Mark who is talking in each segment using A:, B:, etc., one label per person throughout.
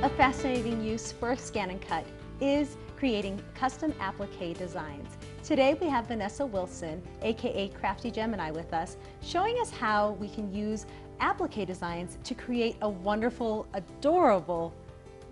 A: A fascinating use for Scan and Cut is creating custom applique designs. Today we have Vanessa Wilson, aka Crafty Gemini, with us, showing us how we can use applique designs to create a wonderful, adorable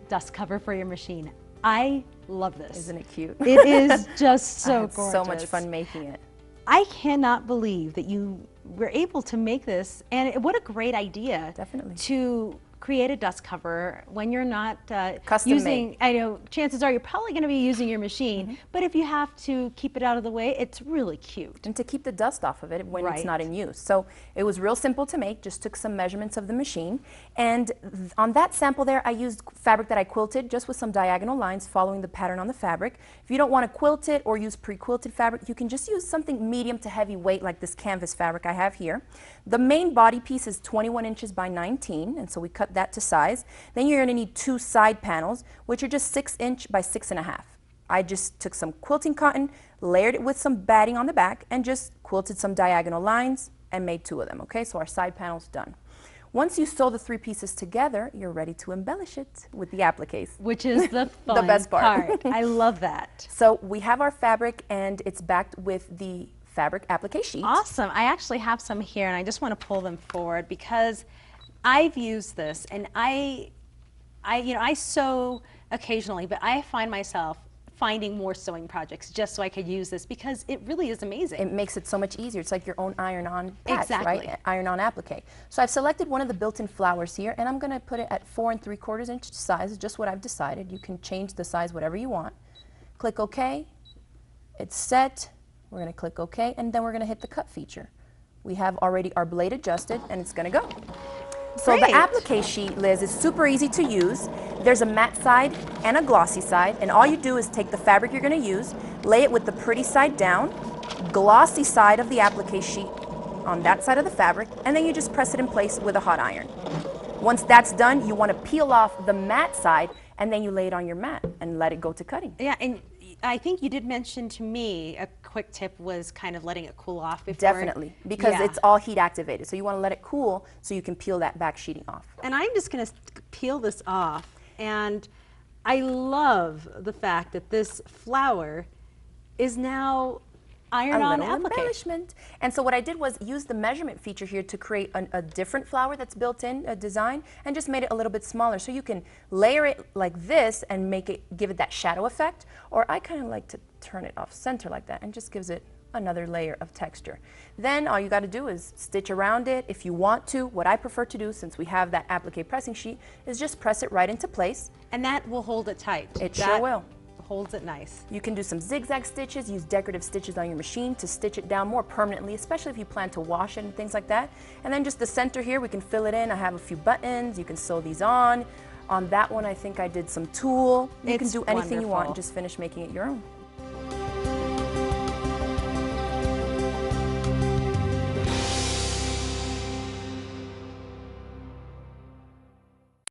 A: dust cover for your machine. I love this.
B: Isn't it cute?
A: It is just so gorgeous.
B: So much fun making it.
A: I cannot believe that you were able to make this, and what a great idea.
B: Definitely.
A: To create a dust cover when you're not
B: Custom
A: using,
B: made.
A: I know chances are you're probably going to be using your machine, but if you have to keep it out of the way, it's really cute.
B: And to keep the dust off of it when
A: Right.
B: it's not in use. So it was real simple to make, just took some measurements of the machine. And on that sample there, I used fabric that I quilted just with some diagonal lines following the pattern on the fabric. If you don't want to quilt it or use pre-quilted fabric, you can just use something medium to heavy weight like this canvas fabric I have here. The main body piece is 21 inches by 19, and so we cut that to size. Then you're going to need two side panels, which are just 6" by 6½. I just took some quilting cotton, layered it with some batting on the back, and just quilted some diagonal lines and made two of them. Okay, so our side panel's done. Once you sew the three pieces together, you're ready to embellish it with the appliques.
A: Which is the fun
B: The best part.
A: I love that.
B: So we have our fabric, and it's backed with the fabric applique sheet.
A: Awesome. I actually have some here, and I just want to pull them forward because I've used this, and I sew occasionally, but I find myself finding more sewing projects just so I could use this because it really is amazing.
B: It makes it so much easier. It's like your own iron-on patch,
A: Exactly.
B: right? Iron-on applique. So I've selected one of the built-in flowers here, and I'm going to put it at 4 3/4 inch size, just what I've decided. You can change the size whatever you want. Click OK. It's set. We're going to click OK, and then we're going to hit the cut feature. We have already our blade adjusted, and it's going to go. So
A: Great.
B: the applique sheet, Liz, is super easy to use. There's a matte side and a glossy side, and all you do is take the fabric you're going to use, lay it with the pretty side down, glossy side of the applique sheet on that side of the fabric, and then you just press it in place with a hot iron. Once that's done, you want to peel off the matte side, and then you lay it on your mat and let it go to cutting.
A: Yeah, and I think you did mention to me a quick tip was kind of letting it cool off before.
B: Definitely, because
A: Yeah.
B: it's all heat activated. So you want to let it cool so you can peel that back sheeting off.
A: And I'm just going to peel this off, and I love the fact that this flower is now iron-on
B: little
A: applique.
B: embellishment. And so what I did was use the measurement feature here to create a different flower that's built in, a design, and just made it a little bit smaller. So you can layer it like this and give it that shadow effect, or I kind of like to turn it off center like that and just gives it another layer of texture. Then all you got to do is stitch around it if you want to. What I prefer to do, since we have that applique pressing sheet, is just press it right into place.
A: And that will hold it tight.
B: It sure will.
A: Holds it nice.
B: You can do some zigzag stitches, use decorative stitches on your machine to stitch it down more permanently, especially if you plan to wash it and things like that. And then just the center here, we can fill it in. I have a few buttons, you can sew these on. On that one, I think I did some tulle. You can do anything you want and just finish making it your own.